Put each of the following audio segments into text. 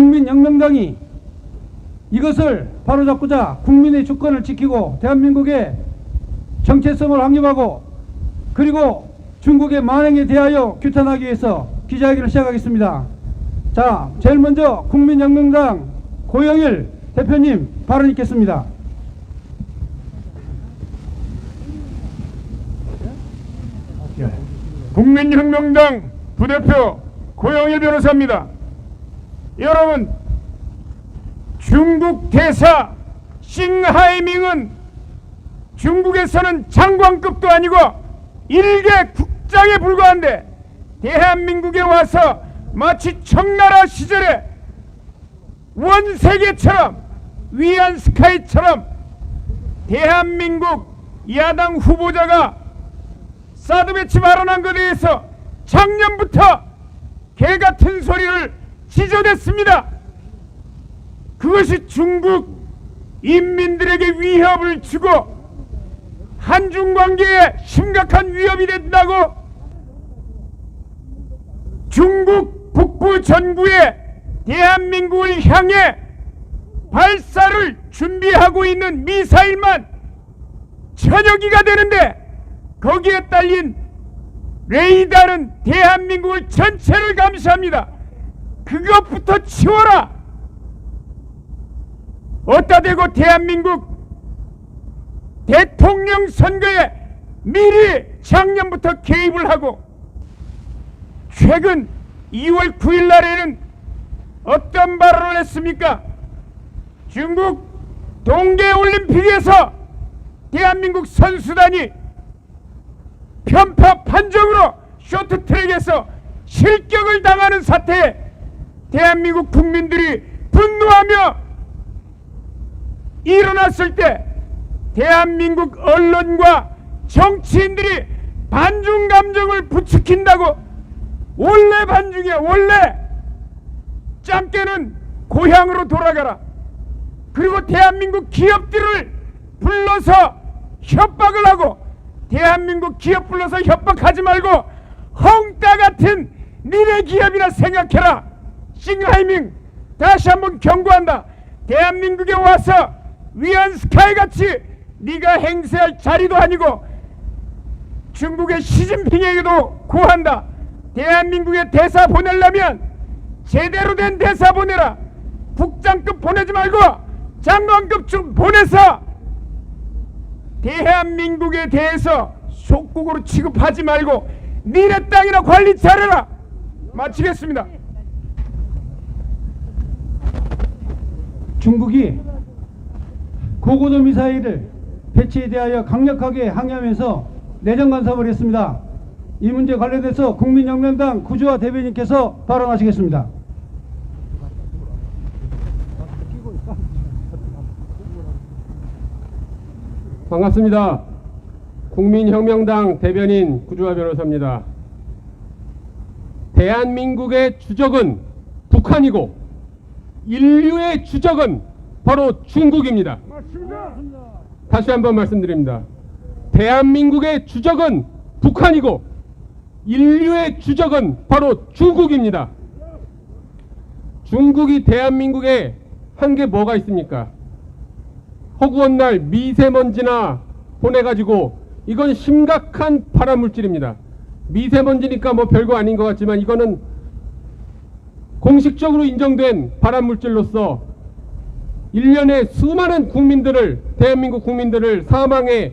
국민혁명당이 이것을 바로잡고자 국민의 주권을 지키고 대한민국의 정체성을 확립하고 그리고 중국의 만행에 대하여 규탄하기 위해서 기자회견을 시작하겠습니다. 자, 제일 먼저 국민혁명당 고영일 대표님 발언 있겠습니다. 국민혁명당 부대표 고영일 변호사입니다. 여러분, 중국 대사 싱하이밍은 중국에서는 장관급도 아니고 일개 국장에 불과한데 대한민국에 와서 마치 청나라 시절에 원세계처럼 위안스카이처럼 대한민국 야당 후보자가 사드 배치 발언한 것에 대해서 작년부터 개같은 소리를 지저댔습니다. 그것이 중국 인민들에게 위협을 주고 한중 관계에 심각한 위협이 된다고 중국 북부 전구에 대한민국을 향해 발사를 준비하고 있는 미사일만 천여 기가 되는데 거기에 딸린 레이더는 대한민국을 전체를 감시합니다. 그것부터 치워라. 어디다 대고 대한민국 대통령 선거에 미리 작년부터 개입을 하고 최근 2월 9일 날에는 어떤 발언을 했습니까? 중국 동계올림픽에서 대한민국 선수단이 편파 판정으로 쇼트트랙에서 실격을 당하는 사태에 대한민국 국민들이 분노하며 일어났을 때 대한민국 언론과 정치인들이 반중 감정을 부추긴다고 원래 반중이야. 원래 짱깨는 고향으로 돌아가라. 그리고 대한민국 기업들을 불러서 협박을 하고 대한민국 기업 불러서 협박하지 말고 헝따 같은 니네 기업이나 생각해라. 싱하이밍 다시 한번 경고한다. 대한민국에 와서 위안스카이 같이 네가 행세할 자리도 아니고 중국의 시진핑에게도 고한다. 대한민국에 대사 보내려면 제대로 된 대사 보내라. 국장급 보내지 말고 장관급 좀 보내서 대한민국에 대해서 속국으로 취급하지 말고 니네 땅이나 관리 잘해라. 마치겠습니다. 중국이 고고도 미사일을 배치에 대하여 강력하게 항의하면서 내정 간섭을 했습니다. 이 문제 관련해서 국민혁명당 구주화 대변인께서 발언하시겠습니다. 반갑습니다. 국민혁명당 대변인 구주화 변호사입니다. 대한민국의 주적은 북한이고 인류의 주적은 바로 중국입니다. 다시 한번 말씀드립니다. 대한민국의 주적은 북한이고 인류의 주적은 바로 중국입니다. 중국이 대한민국에 한 게 뭐가 있습니까? 허구한 날 미세먼지나 보내가지고 이건 심각한 발암물질입니다. 미세먼지니까 뭐 별거 아닌 것 같지만 이거는 공식적으로 인정된 발암물질로서 1년에 수많은 국민들을 대한민국 국민들을 사망에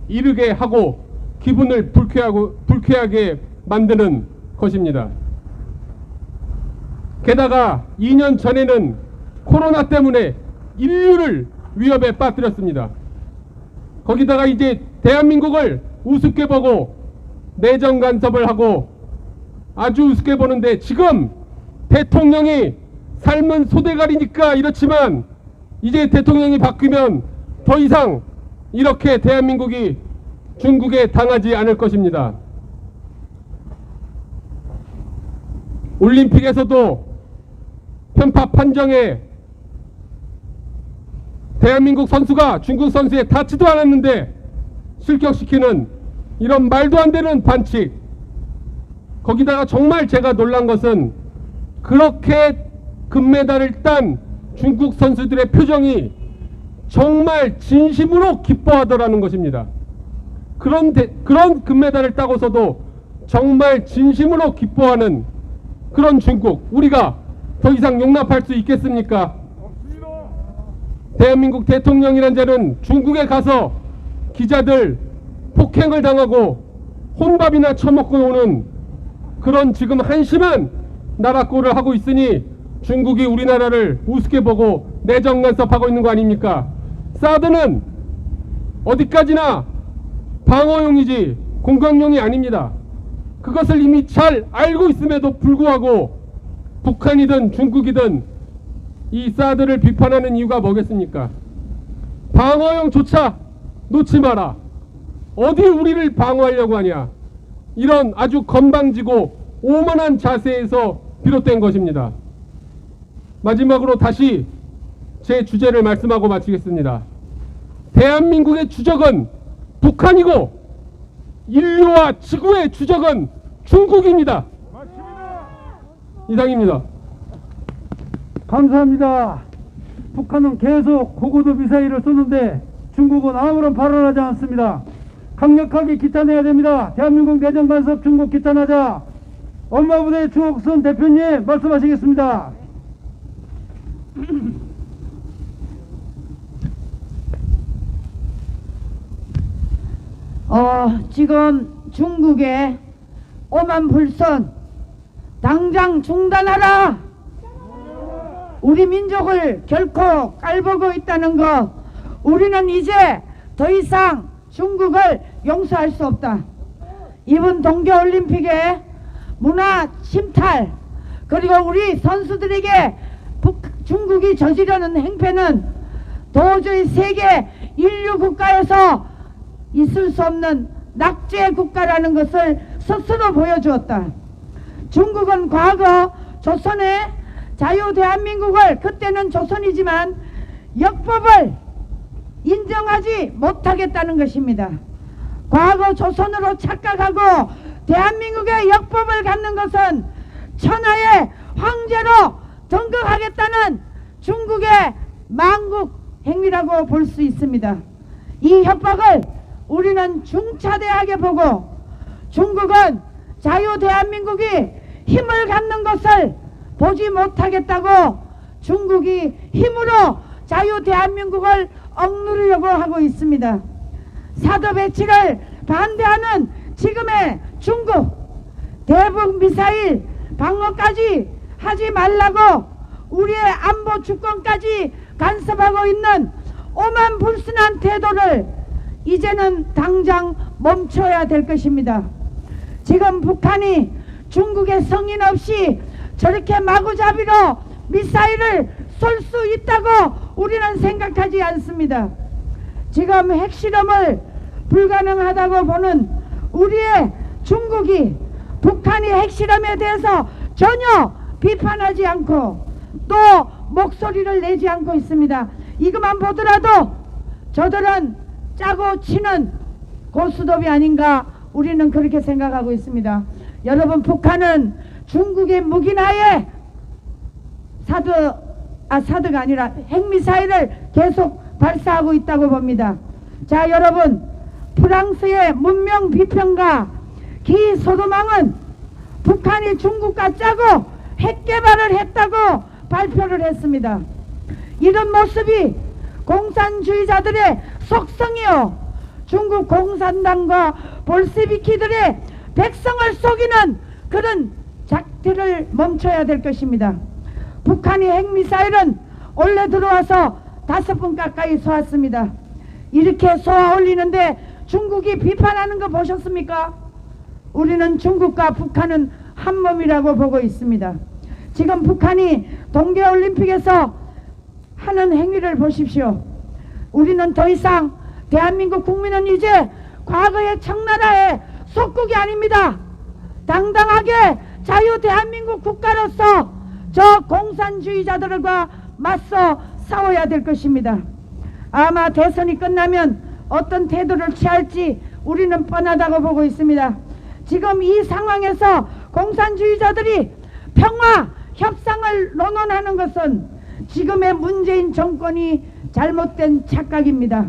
이르게 하고 기분을 불쾌하게 만드는 것입니다. 게다가 2년 전에는 코로나 때문에 인류를 위협에 빠뜨렸습니다. 거기다가 이제 대한민국을 우습게 보고 내정 간섭을 하고 아주 우습게 보는데 지금 대통령이 삶은 소대가리니까 이렇지만 이제 대통령이 바뀌면 더 이상 이렇게 대한민국이 중국에 당하지 않을 것입니다. 올림픽에서도 편파 판정에 대한민국 선수가 중국 선수에 닿지도 않았는데 실격시키는 이런 말도 안 되는 반칙. 거기다가 정말 제가 놀란 것은 그렇게 금메달을 딴 중국 선수들의 표정이 정말 진심으로 기뻐하더라는 것입니다. 그런 금메달을 따고서도 정말 진심으로 기뻐하는 그런 중국, 우리가 더 이상 용납할 수 있겠습니까? 대한민국 대통령이란 자는 중국에 가서 기자들 폭행을 당하고 혼밥이나 처먹고 오는 그런 지금 한심한 나라 꼴을 하고 있으니 중국이 우리나라를 우습게 보고 내정 간섭하고 있는 거 아닙니까? 사드는 어디까지나 방어용이지 공격용이 아닙니다. 그것을 이미 잘 알고 있음에도 불구하고 북한이든 중국이든 이 사드를 비판하는 이유가 뭐겠습니까? 방어용조차 놓지 마라. 어디 우리를 방어하려고 하냐. 이런 아주 건방지고 오만한 자세에서 비롯된 것입니다. 마지막으로 다시 제 주제를 말씀하고 마치겠습니다. 대한민국의 주적은 북한이고 인류와 지구의 주적은 중국입니다. 이상입니다. 감사합니다. 북한은 계속 고고도 미사일을 쏘는데 중국은 아무런 발언하지 않습니다. 강력하게 규탄해야 됩니다. 대한민국 내정 간섭 중국 규탄하자. 엄마부대 주옥선 대표님 말씀하시겠습니다. 지금 중국의 오만 불선 당장 중단하라. 우리 민족을 결코 깔보고 있다는 것, 우리는 이제 더 이상 중국을 용서할 수 없다. 이번 동계올림픽에 문화 침탈, 그리고 우리 선수들에게 중국이 저지르는 행패는 도저히 세계 인류 국가에서 있을 수 없는 낙제 국가라는 것을 스스로 보여주었다. 중국은 과거 조선의 자유 대한민국을, 그때는 조선이지만 역법을 인정하지 못하겠다는 것입니다. 과거 조선으로 착각하고 대한민국의 역법을 갖는 것은 천하의 황제로 등극하겠다는 중국의 망국 행위라고 볼 수 있습니다. 이 협박을 우리는 중차대하게 보고, 중국은 자유 대한민국이 힘을 갖는 것을 보지 못하겠다고 중국이 힘으로 자유 대한민국을 억누르려고 하고 있습니다. 사드 배치를 반대하는 지금의 중국, 대북 미사일 방어까지 하지 말라고 우리의 안보 주권까지 간섭하고 있는 오만불순한 태도를 이제는 당장 멈춰야 될 것입니다. 지금 북한이 중국의 성인 없이 저렇게 마구잡이로 미사일을 쏠 수 있다고 우리는 생각하지 않습니다. 지금 핵실험을 불가능하다고 보는 우리의 중국이 북한이 핵실험에 대해서 전혀 비판하지 않고 또 목소리를 내지 않고 있습니다. 이것만 보더라도 저들은 짜고 치는 고스톱이 아닌가, 우리는 그렇게 생각하고 있습니다. 여러분, 북한은 중국의 무기나에 사드가 아니라 핵미사일을 계속 발사하고 있다고 봅니다. 자, 여러분, 프랑스의 문명 비평가 기 소도망은 북한이 중국과 짜고 핵 개발을 했다고 발표를 했습니다. 이런 모습이 공산주의자들의 속성이요, 중국 공산당과 볼세비키들의 백성을 속이는 그런 작태를 멈춰야 될 것입니다. 북한이 핵미사일은 원래 들어와서 5분 가까이 쏘았습니다. 이렇게 쏘아 올리는데 중국이 비판하는 거 보셨습니까? 우리는 중국과 북한은 한 몸이라고 보고 있습니다. 지금 북한이 동계올림픽에서 하는 행위를 보십시오. 우리는 더 이상, 대한민국 국민은 이제 과거의 청나라의 속국이 아닙니다. 당당하게 자유 대한민국 국가로서 저 공산주의자들과 맞서 싸워야 될 것입니다. 아마 대선이 끝나면 어떤 태도를 취할지 우리는 뻔하다고 보고 있습니다. 지금 이 상황에서 공산주의자들이 평화, 협상을 논언하는 것은 지금의 문재인 정권이 잘못된 착각입니다.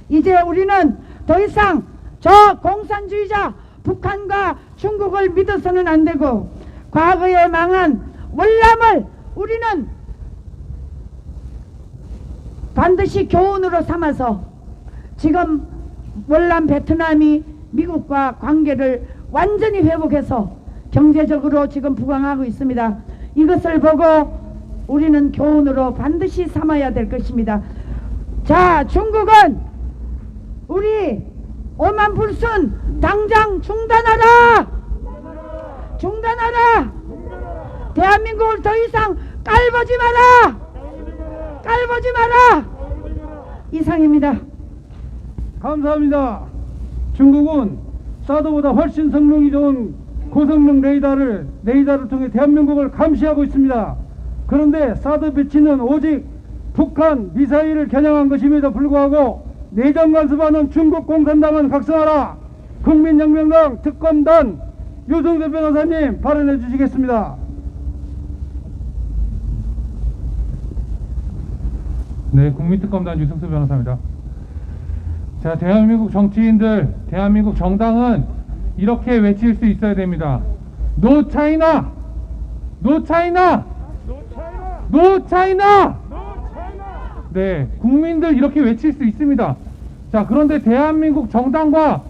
이제 우리는 더 이상 저 공산주의자 북한과 중국을 믿어서는 안 되고 과거에 망한 월남을 우리는 반드시 교훈으로 삼아서 지금 월남 베트남이 미국과 관계를 완전히 회복해서 경제적으로 지금 부강하고 있습니다. 이것을 보고 우리는 교훈으로 반드시 삼아야 될 것입니다. 자, 중국은 우리 오만 불순 당장 중단하라! 중단하라! 대한민국을 더 이상 깔보지 마라! 깔보지 마라! 이상입니다. 감사합니다. 중국은 사드보다 훨씬 성능이 좋은 고성능 레이더를 통해 대한민국을 감시하고 있습니다. 그런데 사드 배치는 오직 북한 미사일을 겨냥한 것임에도 불구하고 내정 간섭하는 중국 공산당은 각성하라. 국민혁명당 특검단 유승재 변호사님 발언해 주시겠습니다. 네, 국민특검단 유승수 변호사입니다. 자, 대한민국 정치인들, 대한민국 정당은 이렇게 외칠 수 있어야 됩니다. 노 차이나! 노 차이나! 노 차이나! 네, 국민들 이렇게 외칠 수 있습니다. 자, 그런데 대한민국 정당과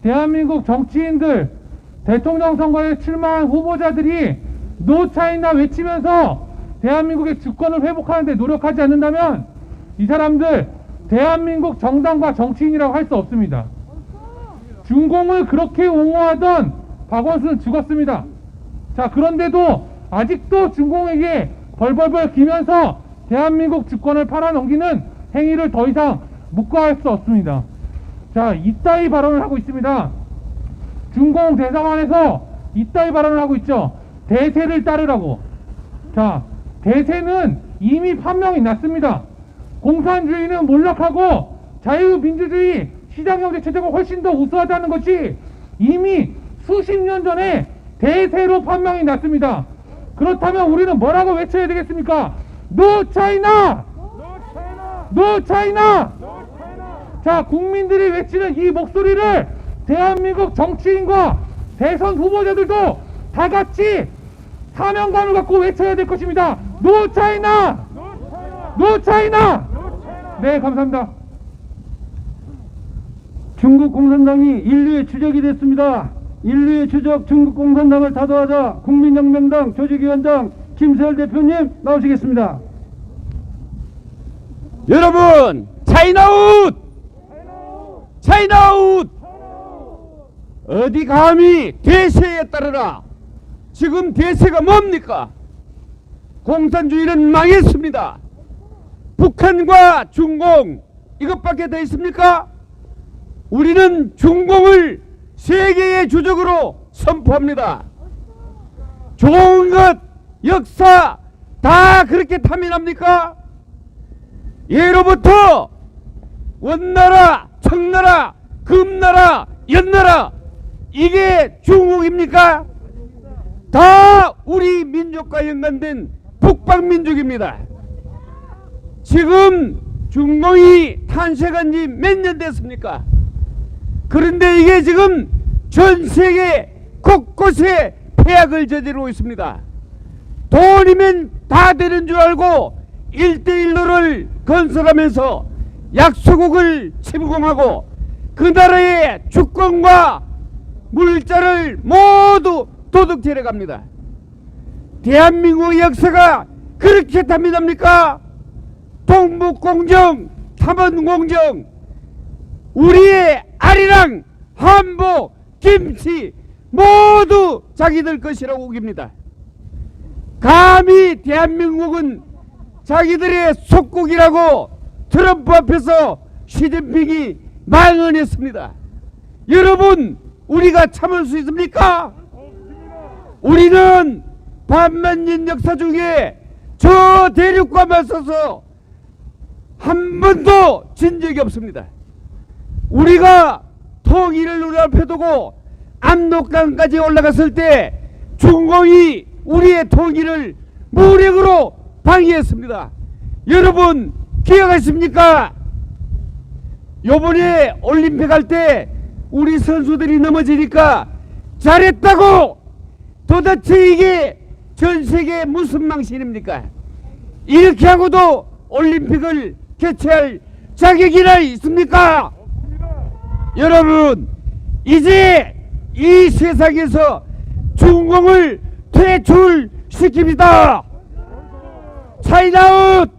대한민국 정치인들, 대통령 선거에 출마한 후보자들이 노 차이나 외치면서 대한민국의 주권을 회복하는 데 노력하지 않는다면 이 사람들 대한민국 정당과 정치인이라고 할 수 없습니다. 중공을 그렇게 옹호하던 박원순은 죽었습니다. 자, 그런데도 아직도 중공에게 벌벌벌 기면서 대한민국 주권을 팔아넘기는 행위를 더 이상 묵과할 수 없습니다. 자, 이따위 발언을 하고 있습니다. 중공 대사관에서 이따위 발언을 하고 있죠. 대세를 따르라고. 자, 대세는 이미 판명이 났습니다. 공산주의는 몰락하고 자유민주주의 시장경제 체제가 훨씬 더 우수하다는 것이 이미 수십 년 전에 대세로 판명이 났습니다. 그렇다면 우리는 뭐라고 외쳐야 되겠습니까? 노 차이나! 노 차이나! 자, 국민들이 외치는 이 목소리를 대한민국 정치인과 대선 후보자들도 다 같이 사명감을 갖고 외쳐야 될 것입니다. 노 차이나! 노 차이나! 네, 감사합니다. 중국 공산당이 인류의 주적이 됐습니다. 인류의 주적 중국 공산당을 다도하자 국민혁명당 조직위원장 김세열 대표님 나오시겠습니다. 여러분, 차이나웃! 차이나웃! 어디 감히 대세에 따르라. 지금 대세가 뭡니까? 공산주의는 망했습니다. 북한과 중공 이것밖에 더 있습니까? 우리는 중공을 세계의 주적으로 선포합니다. 좋은 것, 역사 다 그렇게 탐인합니까? 예로부터 원나라, 청나라, 금나라, 연나라 이게 중국입니까? 다 우리 민족과 연관된 북방민족입니다. 지금 중공이 탄생한 지 몇 년 됐습니까? 그런데 이게 지금 전 세계 곳곳에 폐악을 저지르고 있습니다. 돈이면 다 되는 줄 알고 1대1로를 건설하면서 약소국을 침공하고 그 나라의 주권과 물자를 모두 도둑질해 갑니다. 대한민국의 역사가 그렇게 탐미납니까? 동북공정, 탐원공정, 우리의 아리랑, 한복, 김치 모두 자기들 것이라고 우깁니다. 감히 대한민국은 자기들의 속국이라고 트럼프 앞에서 시진핑이 망언했습니다. 여러분, 우리가 참을 수 있습니까? 우리는 반만년 역사 중에 저 대륙과 맞서서 한 번도 진 적이 없습니다. 우리가 통일을 눈앞에 두고 압록강까지 올라갔을 때 중공이 우리의 통일을 무력으로 방해했습니다. 여러분 기억하십니까? 요번에 올림픽 할 때 우리 선수들이 넘어지니까 잘했다고. 도대체 이게 전 세계에 무슨 망신입니까? 이렇게 하고도 올림픽을 개최할 자격이나 있습니까? 여러분, 이제 이 세상에서 중공을 퇴출시킵니다. 차이나웃!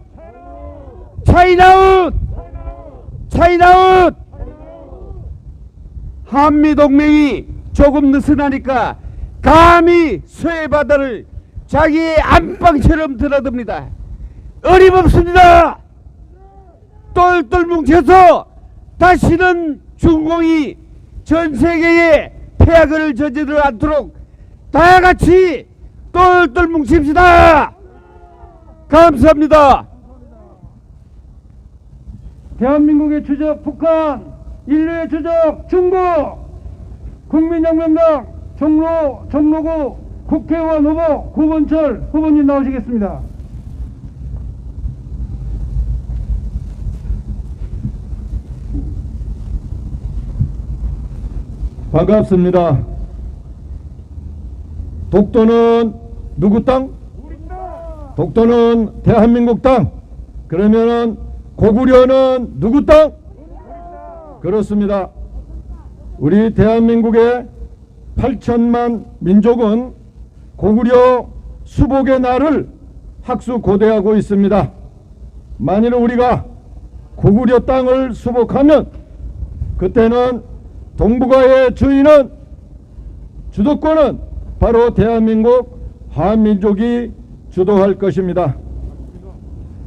차이나웃! 차이나웃! 한미동맹이 조금 느슨하니까 감히 서해바다를 자기의 안방처럼 드나듭니다. 어림없습니다. 똘똘 뭉쳐서 다시는 중공이 전 세계에 폐악을 저지르지 않도록 다같이 똘똘 뭉칩시다. 감사합니다. 대한민국의 주적 북한, 인류의 주적 중국, 국민혁명당 종로구 국회의원 후보 구본철 후보님 나오시겠습니다. 반갑습니다. 독도는 누구 땅? 독도는 대한민국 땅. 그러면은 고구려는 누구 땅? 그렇습니다. 우리 대한민국의 8천만 민족은 고구려 수복의 날을 학수고대하고 있습니다. 만일 우리가 고구려 땅을 수복하면 그때는 동북아의 주인은 주도권은 바로 대한민국 한민족이 주도할 것입니다.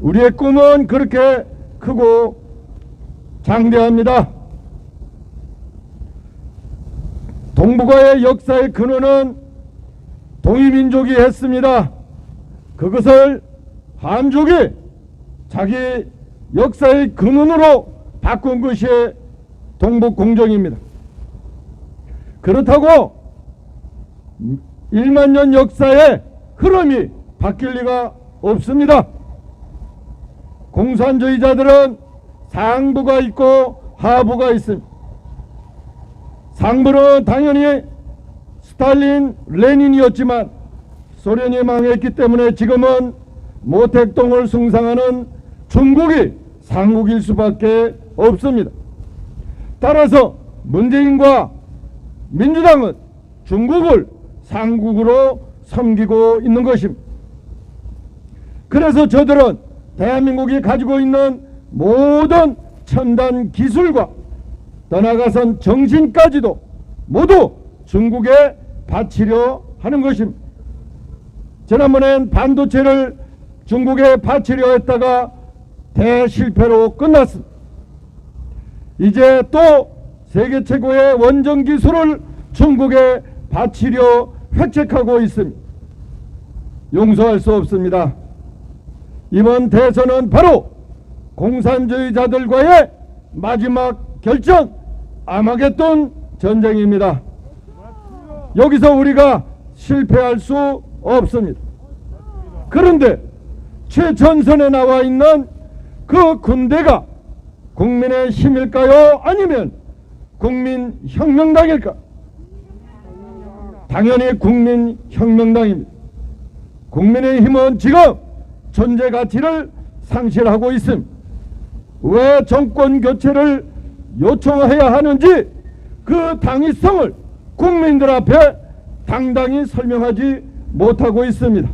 우리의 꿈은 그렇게 크고 장대합니다. 동북아의 역사의 근원은 동이민족이 했습니다. 그것을 한족이 자기 역사의 근원으로 바꾼 것이 동북공정입니다. 그렇다고 1만 년 역사의 흐름이 바뀔 리가 없습니다. 공산주의자들은 상부가 있고 하부가 있습니다. 상부는 당연히 스탈린, 레닌이었지만 소련이 망했기 때문에 지금은 모택동을 숭상하는 중국이 상국일 수밖에 없습니다. 따라서 문재인과 민주당은 중국을 상국으로 섬기고 있는 것입니다. 그래서 저들은 대한민국이 가지고 있는 모든 첨단 기술과 더 나아가선 정신까지도 모두 중국에 바치려 하는 것입니다. 지난번엔 반도체를 중국에 바치려 했다가 대실패로 끝났습니다. 이제 또 세계 최고의 원전 기술을 중국에 바치려 획책하고 있습니다. 용서할 수 없습니다. 이번 대선은 바로 공산주의자들과의 마지막 결전, 아마겟돈 전쟁입니다. 여기서 우리가 실패할 수 없습니다. 그런데 최전선에 나와 있는 그 군대가 국민의 힘일까요? 아니면 국민혁명당일까? 당연히 국민혁명당입니다. 국민의힘은 지금 존재 가치를 상실하고 있습니다. 왜 정권 교체를 요청해야 하는지 그 당위성을 국민들 앞에 당당히 설명하지 못하고 있습니다.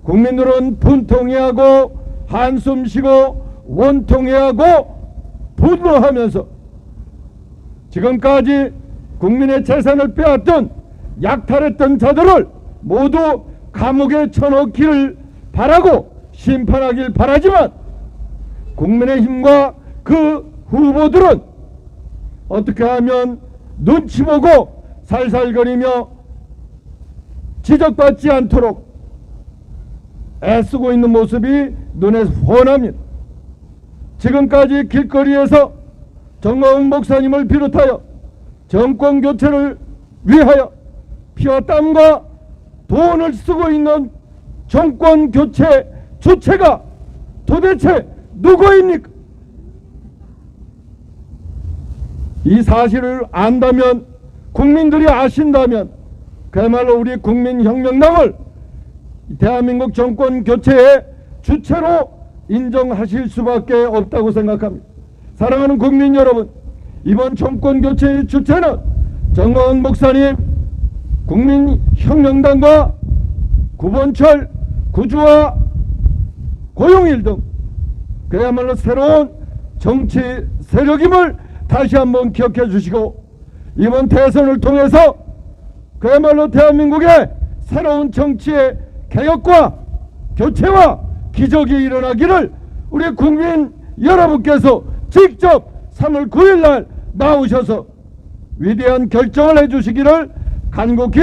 국민들은 분통해하고 한숨 쉬고 원통해하고 분노하면서 지금까지 국민의 재산을 빼앗던 약탈했던 자들을 모두 감옥에 쳐넣기를 바라고 심판하길 바라지만 국민의힘과 그 후보들은 어떻게 하면 눈치 보고 살살거리며 지적받지 않도록 애쓰고 있는 모습이 눈에 훤합니다. 지금까지 길거리에서 정광훈 목사님을 비롯하여 정권 교체를 위하여 피와 땀과 돈을 쓰고 있는 정권 교체 주체가 도대체 누구입니까? 이 사실을 안다면, 국민들이 아신다면 그야말로 우리 국민혁명당을 대한민국 정권 교체의 주체로 인정하실 수밖에 없다고 생각합니다. 사랑하는 국민 여러분, 이번 정권 교체의 주체는 정광훈 목사님, 국민혁명당과 구본철, 구주와 고용일 등 그야말로 새로운 정치 세력임을 다시 한번 기억해 주시고, 이번 대선을 통해서 그야말로 대한민국의 새로운 정치의 개혁과 교체와 기적이 일어나기를 우리 국민 여러분께서 직접 3월 9일 날 나오셔서 위대한 결정을 해주시기를 간곡히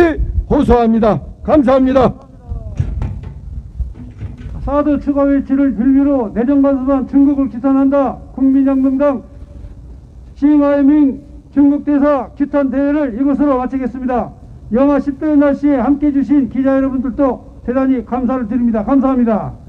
호소합니다. 감사합니다. 사드 추가 외치를 빌미로 내정 간섭한 중국을 기탄한다. 국민혁명당 싱하이밍 중국 대사 규탄 대회를 이것으로 마치겠습니다. 영하 10도의 날씨에 함께해 주신 기자 여러분들도 대단히 감사를 드립니다. 감사합니다.